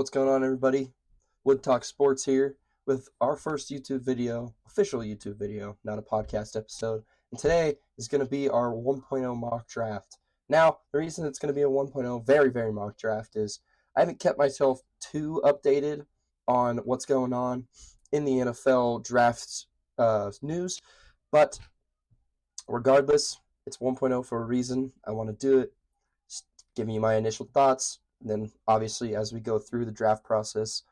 What's going on, everybody? Wood Talk Sports here with our first YouTube video, official YouTube video, not a podcast episode. And today is going to be our 1.0 mock draft. Now, the reason it's going to be a 1.0 very, very mock draft is I haven't kept myself too updated on what's going on in the NFL draft news, but regardless, it's 1.0 for a reason. I want to do it, just giving you my initial thoughts. And then, obviously, as we go through the draft process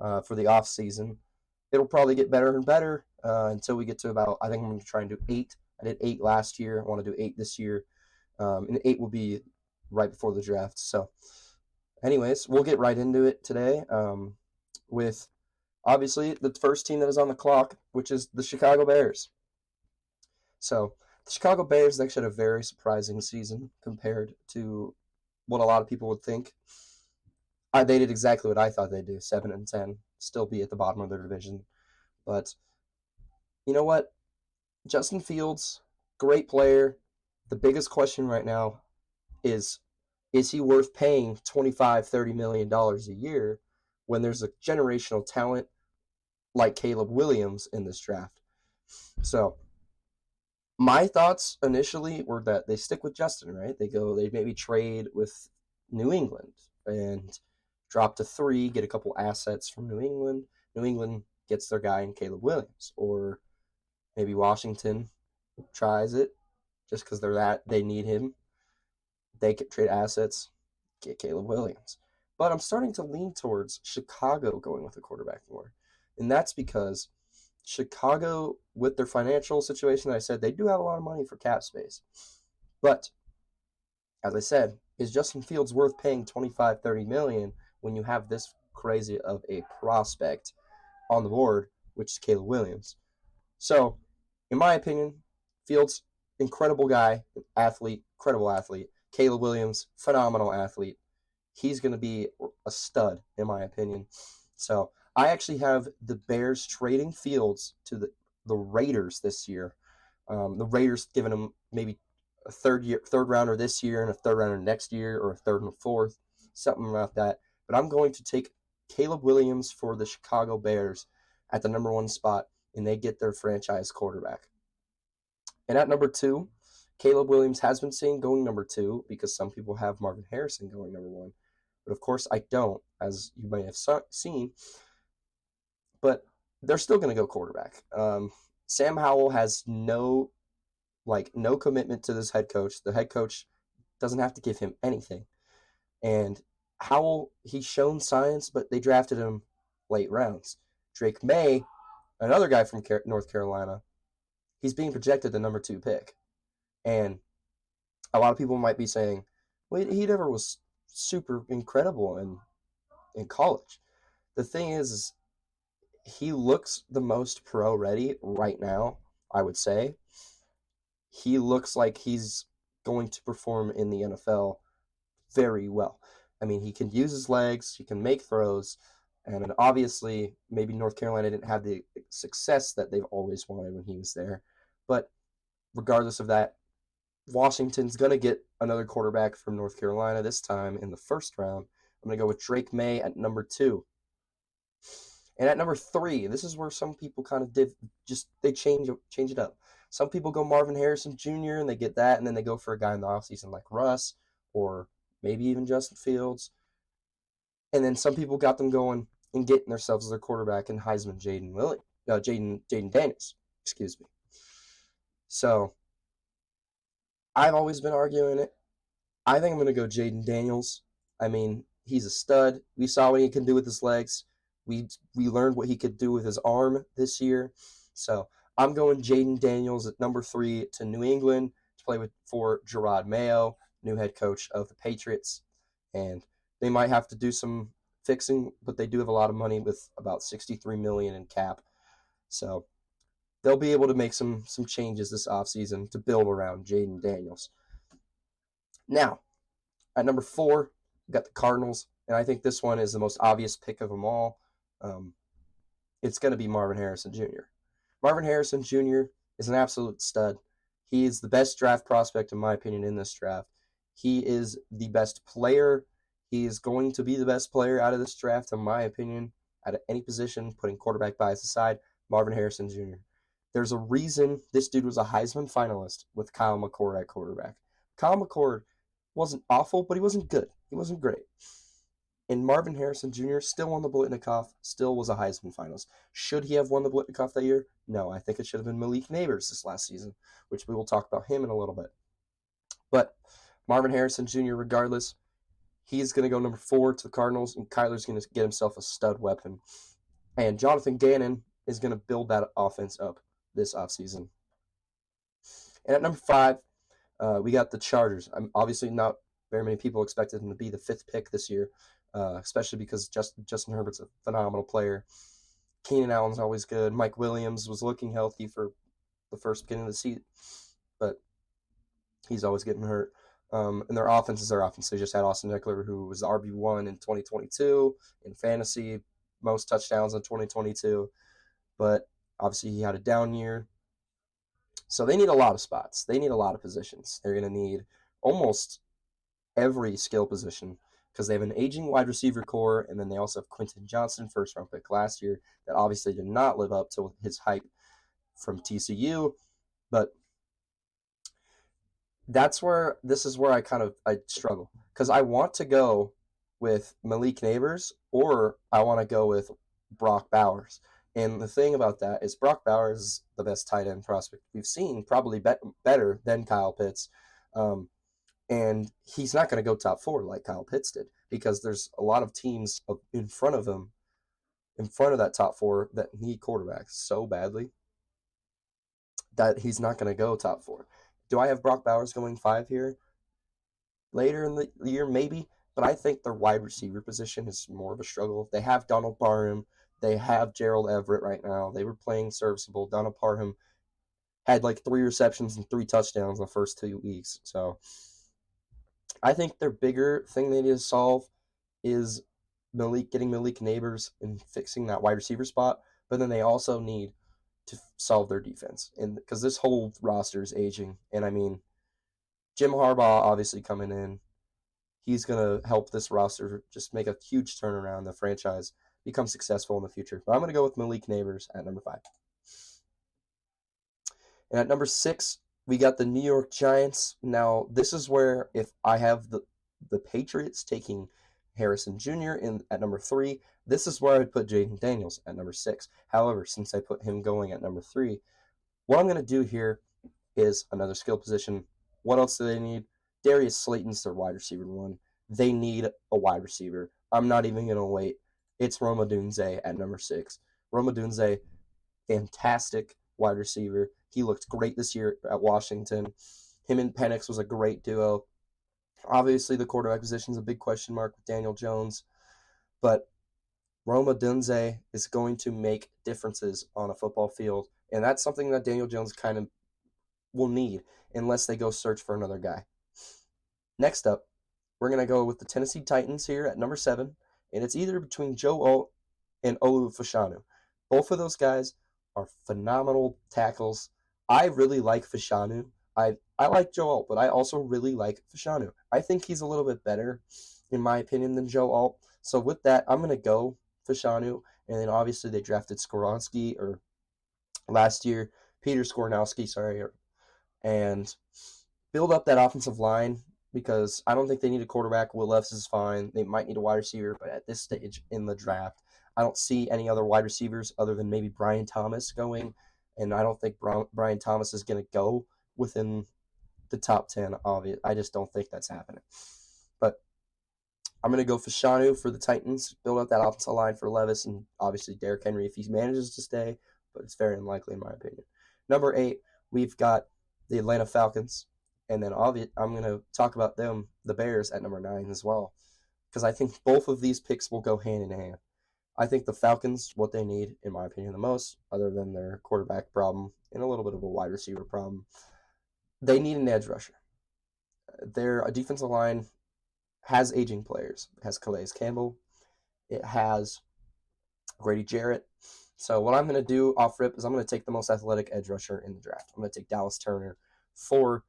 for the off season, it'll probably get better and better until we get to about. I think I'm going to try and do 8. I did 8 last year. I want to do 8 this year, and 8 will be right before the draft. So, anyways, we'll get right into it today with obviously the first team that is on the clock, which is the Chicago Bears. So, the Chicago Bears actually had a very surprising season compared to what a lot of people would think. They did exactly what I thought they'd do, 7-10, still be at the bottom of their division. But you know what? Justin Fields, great player. The biggest question right now is he worth paying $25-30 million a year when there's a generational talent like Caleb Williams in this draft? So my thoughts initially were that they stick with Justin, right? They maybe trade with New England and drop to 3, get a couple assets from New England. New England gets their guy in Caleb Williams, or maybe Washington tries it just because they need him. They could trade assets, get Caleb Williams. But I'm starting to lean towards Chicago going with a quarterback more, and that's because Chicago, with their financial situation, I said they do have a lot of money for cap space. But as I said, is Justin Fields worth paying $25-30 million when you have this crazy of a prospect on the board, which is Caleb Williams? So, in my opinion, Fields, incredible guy, incredible athlete. Caleb Williams, phenomenal athlete. He's going to be a stud, in my opinion. So, I actually have the Bears trading Fields to the Raiders this year. The Raiders giving him maybe a third rounder this year and a third rounder next year, or a third and a fourth, something like that. But I'm going to take Caleb Williams for the Chicago Bears at the number 1 spot, and they get their franchise quarterback. And at number 2, Caleb Williams has been seen going number 2 because some people have Marvin Harrison going number 1. But of course I don't, as you may have seen. But they're still going to go quarterback. Sam Howell has no commitment to this head coach. The head coach doesn't have to give him anything. And Howell, he's shown signs, but they drafted him late rounds. Drake May, another guy from North Carolina, he's being projected the number 2 pick. And a lot of people might be saying, well, he never was super incredible in college. The thing is he looks the most pro-ready right now, I would say. He looks like he's going to perform in the NFL very well. I mean, he can use his legs, he can make throws, and obviously maybe North Carolina didn't have the success that they've always wanted when he was there. But regardless of that, Washington's going to get another quarterback from North Carolina, this time in the first round. I'm going to go with Drake May at number 2. And at number 3, this is where some people kind of they change it up. Some people go Marvin Harrison Jr. and they get that, and then they go for a guy in the offseason like Russ, or maybe even Justin Fields. And then some people got them going and getting themselves their quarterback in Heisman Jaden Daniels. Excuse me. So I've always been arguing it. I think I'm going to go Jaden Daniels. I mean, he's a stud. We saw what he can do with his legs. We learned what he could do with his arm this year. So I'm going Jaden Daniels at number 3 to New England to play for Gerard Mayo, new head coach of the Patriots. And they might have to do some fixing, but they do have a lot of money with about $63 million in cap. So they'll be able to make some changes this offseason to build around Jaden Daniels. Now, at number 4, we got the Cardinals, and I think this one is the most obvious pick of them all. It's going to be Marvin Harrison Jr. Marvin Harrison Jr. is an absolute stud. He is the best draft prospect, in my opinion, in this draft. He is the best player. He is going to be the best player out of this draft, in my opinion, at any position, putting quarterback bias aside, Marvin Harrison Jr. There's a reason this dude was a Heisman finalist with Kyle McCord at quarterback. Kyle McCord wasn't awful, but he wasn't good. He wasn't great. And Marvin Harrison Jr. still won the Blitnikoff, still was a Heisman finalist. Should he have won the Blitnikoff that year? No, I think it should have been Malik Nabers this last season, which we will talk about him in a little bit. But Marvin Harrison Jr., regardless, he's going to go number 4 to the Cardinals, and Kyler's going to get himself a stud weapon. And Jonathan Gannon is going to build that offense up this offseason. And at number 5, we got the Chargers. I'm obviously not very many people expected him to be the 5th pick this year, especially because Justin Herbert's a phenomenal player. Keenan Allen's always good. Mike Williams was looking healthy for the first beginning of the season, but he's always getting hurt. And their offense is their offense. They just had Austin Eckler, who was the RB1 in 2022 in fantasy, most touchdowns in 2022. But obviously he had a down year. So they need a lot of spots. They need a lot of positions. They're going to need almost every skill position because they have an aging wide receiver core, and then they also have Quentin Johnson, first-round pick last year, that obviously did not live up to his hype from TCU. But this is where I struggle because I want to go with Malik Nabers or I want to go with Brock Bowers. And the thing about that is Brock Bowers is the best tight end prospect we've seen, probably better than Kyle Pitts. And he's not going to go top 4 like Kyle Pitts did because there's a lot of teams in front of him, in front of that top 4 that need quarterbacks so badly that he's not going to go top 4. Do I have Brock Bowers going 5 here? Later in the year, maybe. But I think their wide receiver position is more of a struggle. They have Donald Parham. They have Gerald Everett right now. They were playing serviceable. Donald Parham had like 3 receptions and 3 touchdowns in the first 2 weeks. So I think their bigger thing they need to solve is getting Malik Nabers and fixing that wide receiver spot. But then they also need to solve their defense, and because this whole roster is aging. And I mean, Jim Harbaugh obviously coming in, he's gonna help this roster just make a huge turnaround, the franchise become successful in the future. But I'm gonna go with Malik Nabers at number 5. And at number 6, we got the New York Giants. Now this is where if I have the Patriots taking Harrison Jr. at number 3, this is where I would put Jaden Daniels at number 6. However, since I put him going at number 3, what I'm going to do here is another skill position. What else do they need? Darius Slayton's their wide receiver 1. They need a wide receiver. I'm not even going to wait. It's Rome Odunze at number 6. Rome Odunze, fantastic wide receiver. He looked great this year at Washington. Him and Penix was a great duo. Obviously, the quarterback position is a big question mark with Daniel Jones, but Rome Odunze is going to make differences on a football field, and that's something that Daniel Jones kind of will need unless they go search for another guy. Next up, we're going to go with the Tennessee Titans here at number 7, and it's either between Joe Alt and Olu Fashanu. Both of those guys are phenomenal tackles. I really like Fashanu. I like Joe Alt, but I also really like Fashanu. I think he's a little bit better, in my opinion, than Joe Alt. So with that, I'm going to go Fashanu. And then obviously they drafted Skoronski, or last year, Peter Skoronowski, and build up that offensive line because I don't think they need a quarterback. Will Levis is fine. They might need a wide receiver, but at this stage in the draft, I don't see any other wide receivers other than maybe Brian Thomas going, and I don't think Brian Thomas is going to go within the top 10, obvious. I just don't think that's happening. But I'm going to go Fashanu for the Titans, build up that offensive line for Levis, and obviously Derrick Henry if he manages to stay, but it's very unlikely in my opinion. Number 8, we've got the Atlanta Falcons, and then I'm going to talk about them, the Bears, at number 9 as well, because I think both of these picks will go hand in hand. I think the Falcons, what they need, in my opinion, the most, other than their quarterback problem and a little bit of a wide receiver problem, they need an edge rusher. Their defensive line has aging players. It has Calais Campbell. It has Grady Jarrett. So what I'm going to do off rip is I'm going to take the most athletic edge rusher in the draft. I'm going to take Dallas Turner for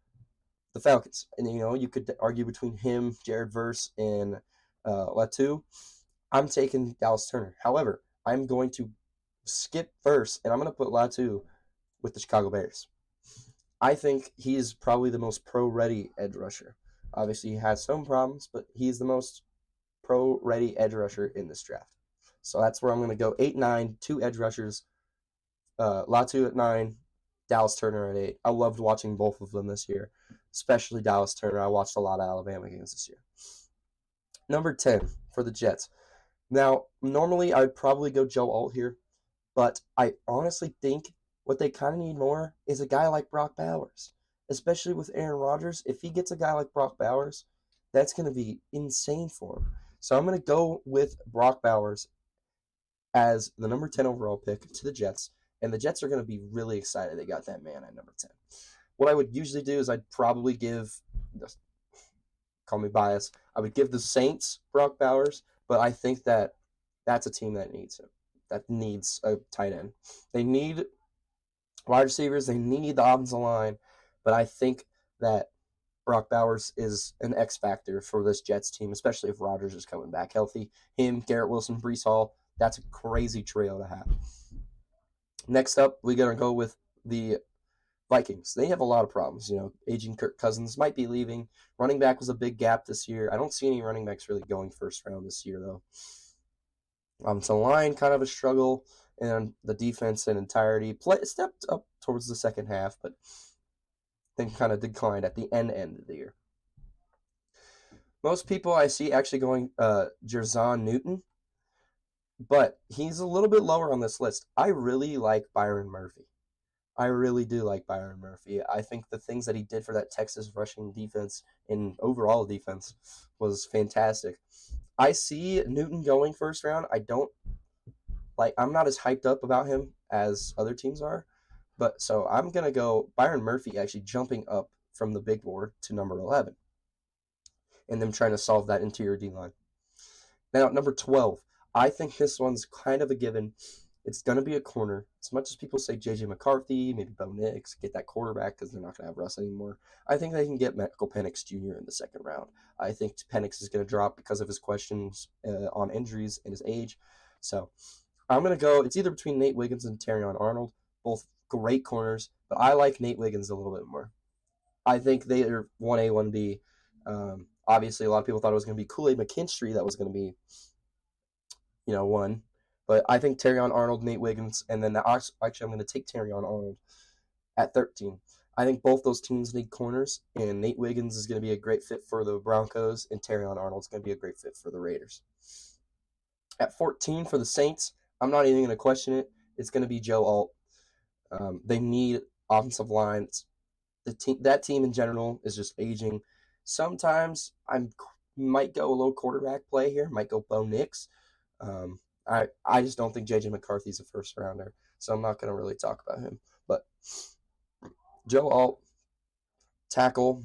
the Falcons. And, you could argue between him, Jared Verse, and Latu, I'm taking Dallas Turner. However, I'm going to skip first, and I'm going to put Latu with the Chicago Bears. I think he's probably the most pro-ready edge rusher. Obviously, he has some problems, but he's the most pro-ready edge rusher in this draft. So that's where I'm going to go 8-9, two edge rushers, Latu at 9, Dallas Turner at 8. I loved watching both of them this year, especially Dallas Turner. I watched a lot of Alabama games this year. Number 10 for the Jets. Now, normally I'd probably go Joe Alt here, but I honestly think what they kind of need more is a guy like Brock Bowers, especially with Aaron Rodgers. If he gets a guy like Brock Bowers, that's going to be insane for him. So I'm going to go with Brock Bowers as the number 10 overall pick to the Jets, and the Jets are going to be really excited they got that man at number 10. What I would usually do is I'd probably give, call me biased, I would give the Saints Brock Bowers, but I think that that's a team that needs him, that needs a tight end. They need wide receivers, they need the offensive line, but I think that Brock Bowers is an X factor for this Jets team, especially if Rodgers is coming back healthy. Him, Garrett Wilson, Breece Hall, that's a crazy trio to have. Next up, we're going to go with the Vikings. They have a lot of problems. Aging Kirk Cousins might be leaving. Running back was a big gap this year. I don't see any running backs really going first round this year, though. So line, kind of a struggle, and the defense in entirety stepped up towards the second half, but then kind of declined at the end of the year. Most people I see actually going Jerzon Newton, but he's a little bit lower on this list. I really like Byron Murphy. I really do like Byron Murphy. I think the things that he did for that Texas rushing defense and overall defense was fantastic. I see Newton going first round. I'm not as hyped up about him as other teams are, but so I'm going to go Byron Murphy actually jumping up from the big board to number 11 and them trying to solve that interior D-line. Now, number 12, I think this one's kind of a given. It's going to be a corner. As much as people say J.J. McCarthy, maybe Bo Nix, get that quarterback because they're not going to have Russ anymore, I think they can get Michael Penix Jr. in the second round. I think Penix is going to drop because of his questions on injuries and his age. So I'm going to go, it's either between Nate Wiggins and Terrion Arnold, both great corners, but I like Nate Wiggins a little bit more. I think they are 1A, 1B. Obviously, a lot of people thought it was going to be Kool-Aid McKinstry that was going to be, one. But I think Terrion Arnold, Nate Wiggins, and then actually I'm going to take Terrion Arnold at 13. I think both those teams need corners, and Nate Wiggins is going to be a great fit for the Broncos, and Terrion Arnold is going to be a great fit for the Raiders. At 14 for the Saints, I'm not even going to question it. It's going to be Joe Alt. They need offensive lines. That team in general is just aging. Sometimes I might go a little quarterback play here. Might go Bo Nix. I just don't think J.J. McCarthy's a first rounder, so I'm not going to really talk about him. But Joe Alt, tackle,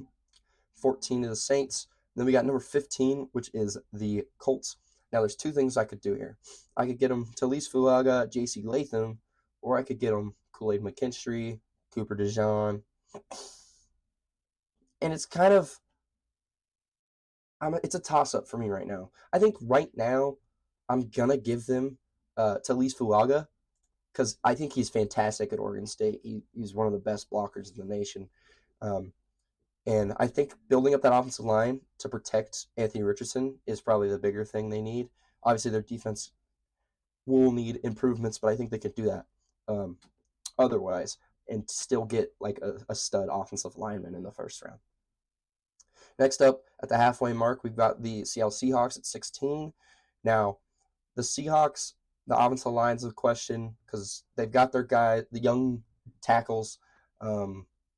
14 to the Saints. Then we got number 15, which is the Colts. Now, there's two things I could do here. I could get him Talise Fuaga, J.C. Latham, or I could get him Kool-Aid McKinstry, Cooper DeJean. And it's kind of, it's a toss-up for me right now. I think right now, I'm going to give them Talise Fuaga because I think he's fantastic at Oregon State. He's one of the best blockers in the nation. And I think building up that offensive line to protect Anthony Richardson is probably the bigger thing they need. Obviously, their defense will need improvements, but I think they could do that otherwise and still get like a stud offensive lineman in the first round. Next up, at the halfway mark, we've got the Seattle Seahawks at 16. Now, the Seahawks, the offensive line's a question because they've got their guy, the young tackles.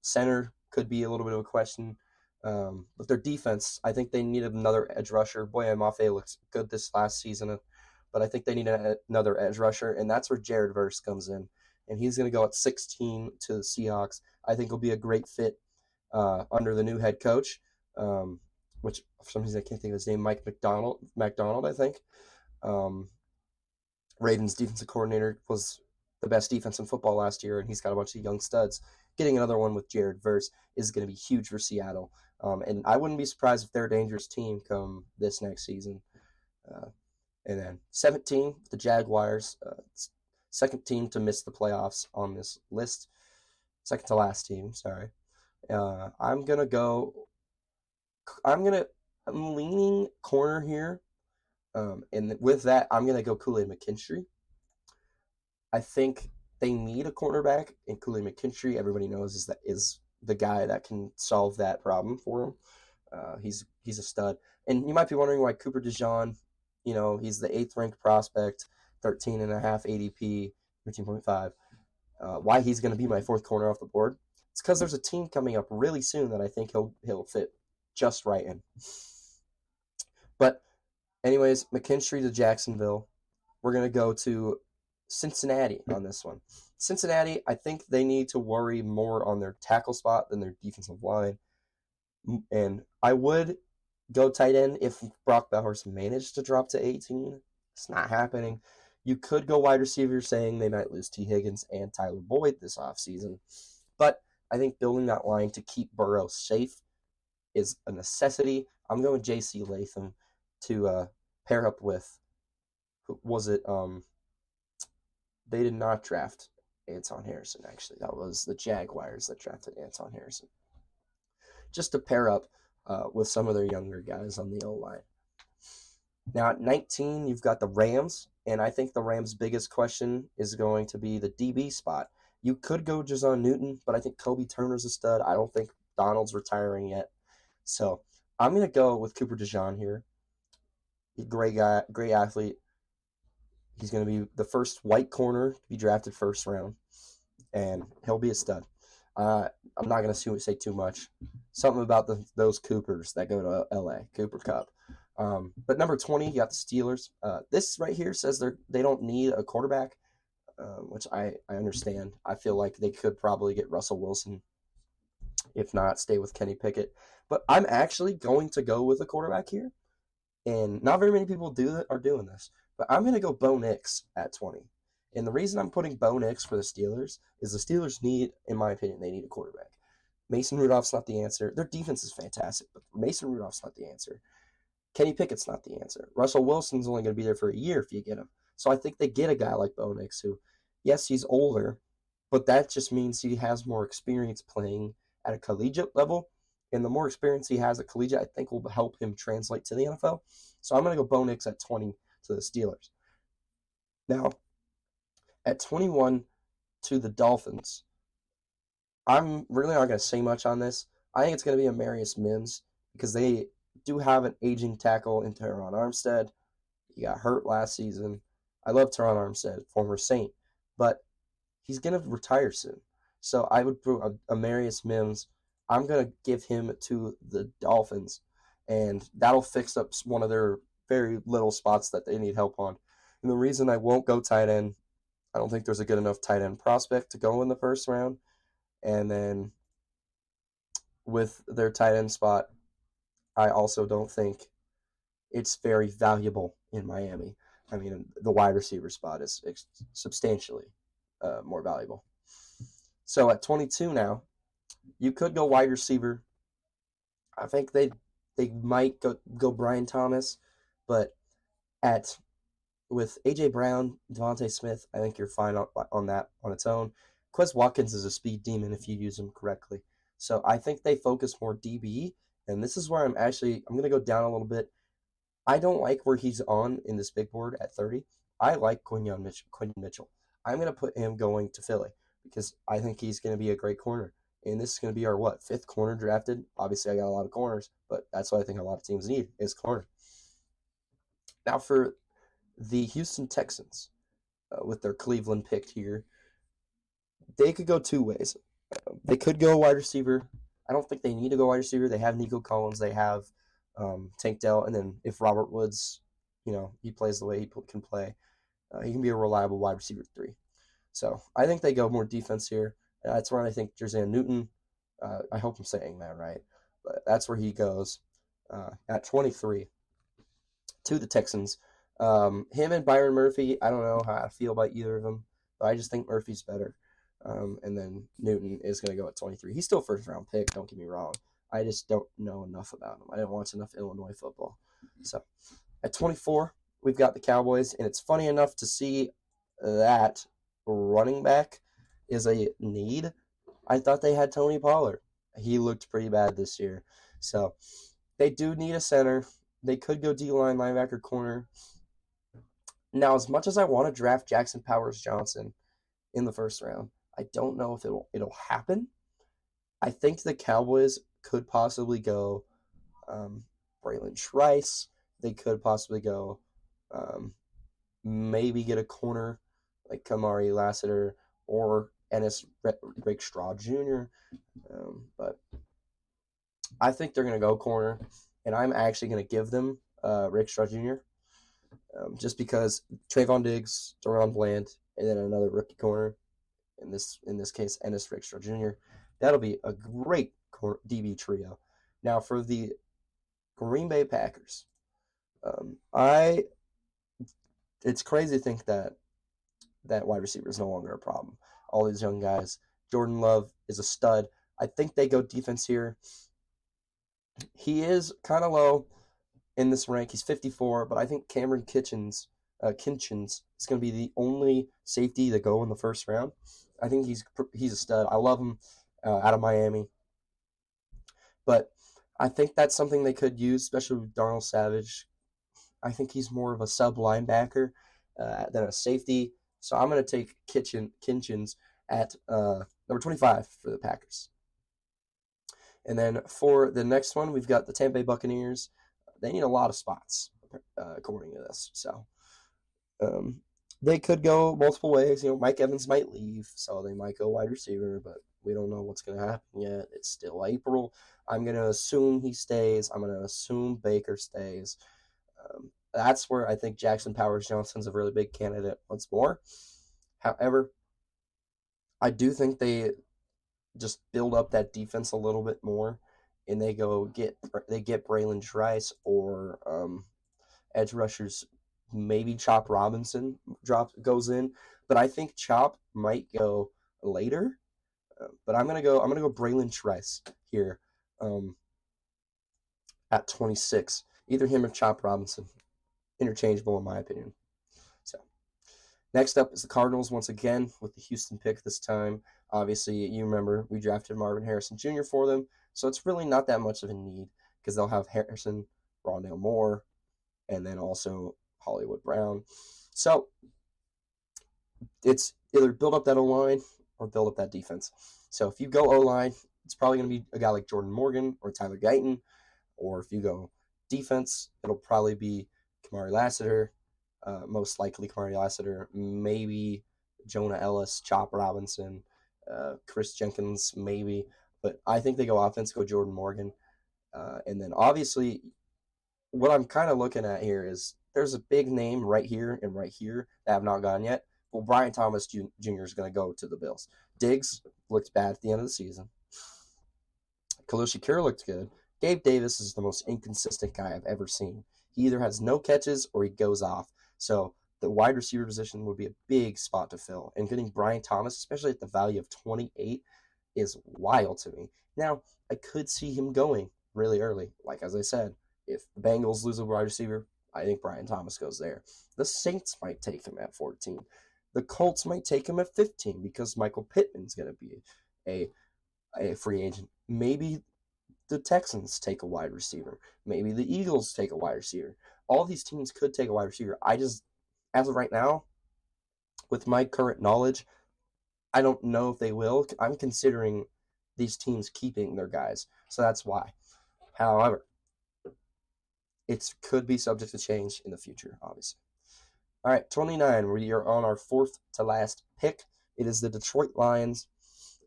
Center could be a little bit of a question. But their defense, I think they need another edge rusher. Boy, Mafe looks good this last season, but I think they need another edge rusher, and that's where Jared Verse comes in. And he's going to go at 16 to the Seahawks. I think he'll be a great fit under the new head coach, which for some reason I can't think of his name, Mike McDonald, I think. Ravens defensive coordinator, was the best defense in football last year, and he's got a bunch of young studs. Getting another one with Jared Verse is going to be huge for Seattle. And I wouldn't be surprised if they're a dangerous team come this next season. And then 17, the Jaguars, second team to miss the playoffs on this list. Second to last team, sorry. I'm leaning corner here. And with that, I'm going to go Kool-Aid McKinstry. I think they need a cornerback, and Kool-Aid McKinstry, everybody knows, is the guy that can solve that problem for them. He's a stud. And you might be wondering why Cooper DeJean, he's the 8th ranked prospect, 13.5 ADP, 13.5. Why he's going to be my 4th corner off the board? It's because there's a team coming up really soon that I think he'll fit just right in. But anyways, McKinstry to Jacksonville. We're going to go to Cincinnati on this one. Cincinnati, I think they need to worry more on their tackle spot than their defensive line. And I would go tight end if Brock Bowers managed to drop to 18. It's not happening. You could go wide receiver, saying they might lose T. Higgins and Tyler Boyd this offseason. But I think building that line to keep Burrow safe is a necessity. I'm going J.C. Latham to pair up with, was it, they did not draft Anton Harrison, actually. That was the Jaguars that drafted Anton Harrison. Just to pair up with some of their younger guys on the O-line. Now at 19, you've got the Rams, and I think the Rams' biggest question is going to be the DB spot. You could go Jazon Newton, but I think Kobe Turner's a stud. I don't think Donald's retiring yet. So I'm going to go with Cooper DeJean here. Great guy, great athlete. He's going to be the first white corner to be drafted first round, and he'll be a stud. I'm not going to say too much. Something about those Coopers that go to L.A., Cooper Cup. But number 20, you got the Steelers. This right here says they don't need a quarterback, which I understand. I feel like they could probably get Russell Wilson. If not, stay with Kenny Pickett. But I'm actually going to go with a quarterback here. And not very many people are doing this. But I'm going to go Bo Nix at 20. And the reason I'm putting Bo Nix for the Steelers is the Steelers need, in my opinion, they need a quarterback. Mason Rudolph's not the answer. Their defense is fantastic, but Mason Rudolph's not the answer. Kenny Pickett's not the answer. Russell Wilson's only going to be there for a year if you get him. So I think they get a guy like Bo Nix who, yes, he's older, but that just means he has more experience playing at a collegiate level. And the more experience he has at collegiate, I think will help him translate to the NFL. So I'm going to go Bo Nix at 20 to the Steelers. Now, at 21 to the Dolphins, I'm really not going to say much on this. I think it's going to be Amarius Mims because they do have an aging tackle in Teron Armstead. He got hurt last season. I love Teron Armstead, former Saint, but he's going to retire soon. So I would put Amarius Mims. I'm going to give him to the Dolphins, and that'll fix up one of their very little spots that they need help on. And the reason I won't go tight end, I don't think there's a good enough tight end prospect to go in the first round. And then with their tight end spot, I also don't think it's very valuable in Miami. I mean, the wide receiver spot is substantially more valuable. So at 22 now, you could go wide receiver. I think they might go Brian Thomas, but with A.J. Brown, Devontae Smith, I think you're fine on that on its own. Quez Watkins is a speed demon if you use him correctly. So I think they focus more DB, and this is where I'm going to go down a little bit. I don't like where he's on in this big board at 30. I like Quinyon Mitchell. I'm going to put him going to Philly because I think he's going to be a great corner. And this is going to be our, 5th corner drafted? Obviously, I got a lot of corners, but that's what I think a lot of teams need is corner. Now for the Houston Texans, with their Cleveland pick here, they could go two ways. They could go wide receiver. I don't think they need to go wide receiver. They have Nico Collins. They have Tank Dell. And then if Robert Woods, he plays the way he can play, he can be a reliable wide receiver 3. So I think they go more defense here. That's where I think Jazon Newton, I hope I'm saying that right, but that's where he goes at 23 to the Texans. Him and Byron Murphy, I don't know how I feel about either of them, but I just think Murphy's better. And then Newton is going to go at 23. He's still a first-round pick, don't get me wrong. I just don't know enough about him. I didn't watch enough Illinois football. So at 24, we've got the Cowboys, and it's funny enough to see that running back is a need. I thought they had Tony Pollard. He looked pretty bad this year. So they do need a center. They could go D-line, linebacker, corner. Now, as much as I want to draft Jackson Powers Johnson in the first round, I don't know if it'll happen. I think the Cowboys could possibly go Braylon Trice. They could possibly go maybe get a corner like Kamari Lassiter or Ennis Rakestraw Jr. But I think they're going to go corner, and I'm actually going to give them Rakestraw Jr. Just because Trayvon Diggs, Deron Bland, and then another rookie corner, in this case, Ennis Rakestraw Jr. That'll be a great DB trio. Now for the Green Bay Packers, it's crazy to think that wide receiver is no longer a problem. All these young guys. Jordan Love is a stud. I think they go defense here. He is kind of low in this rank. He's 54, but I think Cameron Kitchens is going to be the only safety to go in the first round. I think he's a stud. I love him out of Miami. But I think that's something they could use, especially with Darnell Savage. I think he's more of a sub linebacker than a safety. So I'm going to take Kitchens at number 25 for the Packers. And then for the next one, we've got the Tampa Bay Buccaneers. They need a lot of spots, according to this. So they could go multiple ways. Mike Evans might leave, so they might go wide receiver, but we don't know what's going to happen yet. It's still April. I'm going to assume he stays. I'm going to assume Baker stays. That's where I think Jackson Powers Johnson's a really big candidate once more. However, I do think they just build up that defense a little bit more, and they get Braylon Trice or edge rushers. Maybe Chop Robinson goes in, but I think Chop might go later. But I'm gonna go Braylon Trice here at 26. Either him or Chop Robinson, interchangeable in my opinion. So next up is the Cardinals once again with the Houston pick this time. Obviously, you remember we drafted Marvin Harrison Jr. for them, so it's really not that much of a need because they'll have Harrison, Rondale Moore, and then also Hollywood Brown. So it's either build up that O-line or build up that defense. So if you go O-line, it's probably going to be a guy like Jordan Morgan or Tyler Guyton. Or if you go defense, it'll probably be Kamari Lassiter, most likely Kamari Lassiter, maybe Jonah Ellis, Chop Robinson, Chris Jenkins, maybe. But I think they go offense, go Jordan Morgan. And then obviously what I'm kind of looking at here is there's a big name right here and right here that have not gone yet. Well, Brian Thomas Jr. is going to go to the Bills. Diggs looked bad at the end of the season. Khalil Shakir looked good. Gabe Davis is the most inconsistent guy I've ever seen. He either has no catches or he goes off. So the wide receiver position would be a big spot to fill. And getting Brian Thomas, especially at the value of 28, is wild to me. Now, I could see him going really early. Like as I said, if the Bengals lose a wide receiver, I think Brian Thomas goes there. The Saints might take him at 14. The Colts might take him at 15 because Michael Pittman's going to be a free agent. Maybe the Texans take a wide receiver. Maybe the Eagles take a wide receiver. All these teams could take a wide receiver. I just, as of right now, with my current knowledge, I don't know if they will. I'm considering these teams keeping their guys. So that's why. However, it could be subject to change in the future, obviously. All right, 29. We are on our fourth to last pick. It is the Detroit Lions,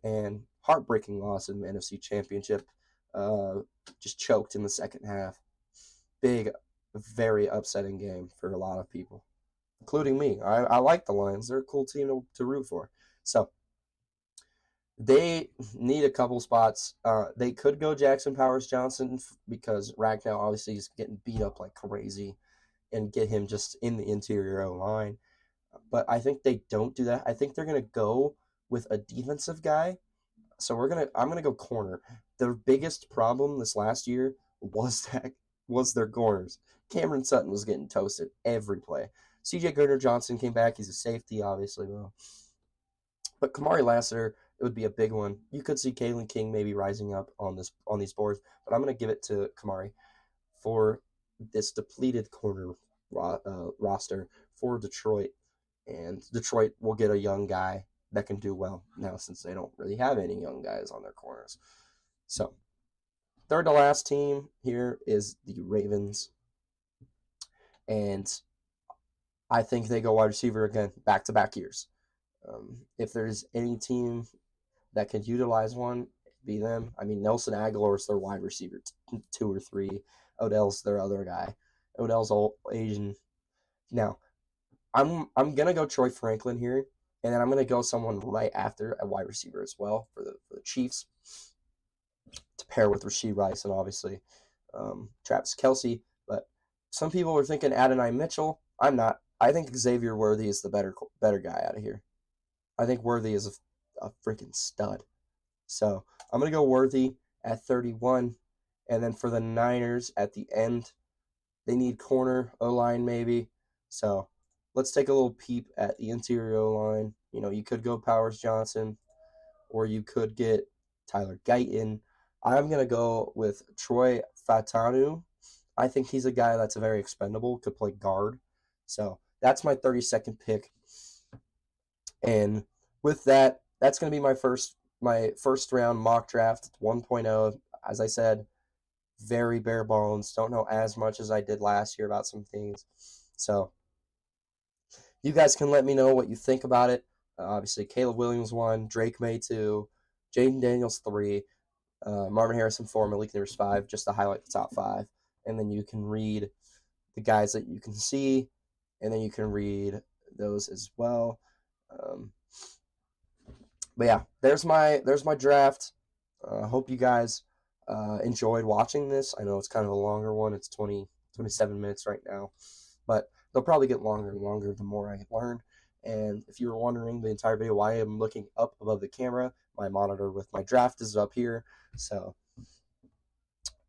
and heartbreaking loss in the NFC Championship. Just choked in the second half. Big, very upsetting game for a lot of people, including me. I like the Lions. They're a cool team to root for. So they need a couple spots. They could go Jackson Powers Johnson because Ragnow obviously is getting beat up like crazy, and get him just in the interior O-line. But I think they don't do that. I think they're gonna go with a defensive guy. So I'm gonna go corner. Their biggest problem this last year was their corners. Cameron Sutton was getting toasted every play. C.J. Gardner-Johnson came back. He's a safety, obviously, though. But Kamari Lassiter, it would be a big one. You could see Kalen King maybe rising up on these boards, but I'm going to give it to Kamari for this depleted corner roster for Detroit. And Detroit will get a young guy that can do well now since they don't really have any young guys on their corners. So, third to last team here is the Ravens. And I think they go wide receiver again, back-to-back years. If there's any team that could utilize one, it'd be them. I mean, Nelson Aguilar is their wide receiver 2 or 3. Odell's their other guy. Odell's old Asian. Now, I'm gonna go Troy Franklin here, and then I'm gonna go someone right after a wide receiver as well for the Chiefs to pair with Rashee Rice and obviously Travis Kelce. But some people are thinking Adonai Mitchell. I'm not. I think Xavier Worthy is the better guy out of here. I think Worthy is a freaking stud. So I'm gonna go Worthy at 31, and then for the Niners at the end, they need corner, O-line maybe. So let's take a little peep at the interior O-line. You know, you could go Powers Johnson, or you could get Tyler Guyton. I'm going to go with Troy Fautanu. I think he's a guy that's very expendable, could play guard. So that's my 32nd pick. And with that, that's going to be my first round mock draft 1.0. As I said, very bare bones. Don't know as much as I did last year about some things. So you guys can let me know what you think about it. Obviously, Caleb Williams 1, Drake May 2, Jaden Daniels 3, Marvin Harrison 4, Malik Neighbors 5, just to highlight the top 5. And then you can read the guys that you can see, and then you can read those as well. But yeah, there's my draft. I hope you guys enjoyed watching this. I know it's kind of a longer one. It's 27 minutes right now. But they'll probably get longer and longer the more I learn. And if you were wondering the entire video why I'm looking up above the camera, my monitor with my draft is up here. So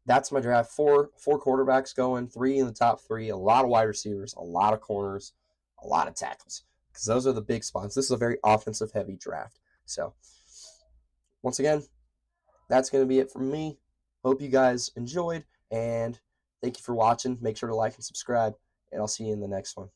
that's my draft. Four quarterbacks going, 3 in the top 3, a lot of wide receivers, a lot of corners, a lot of tackles. Because those are the big spots. This is a very offensive-heavy draft. So once again, that's going to be it from me. Hope you guys enjoyed, and thank you for watching. Make sure to like and subscribe, and I'll see you in the next one.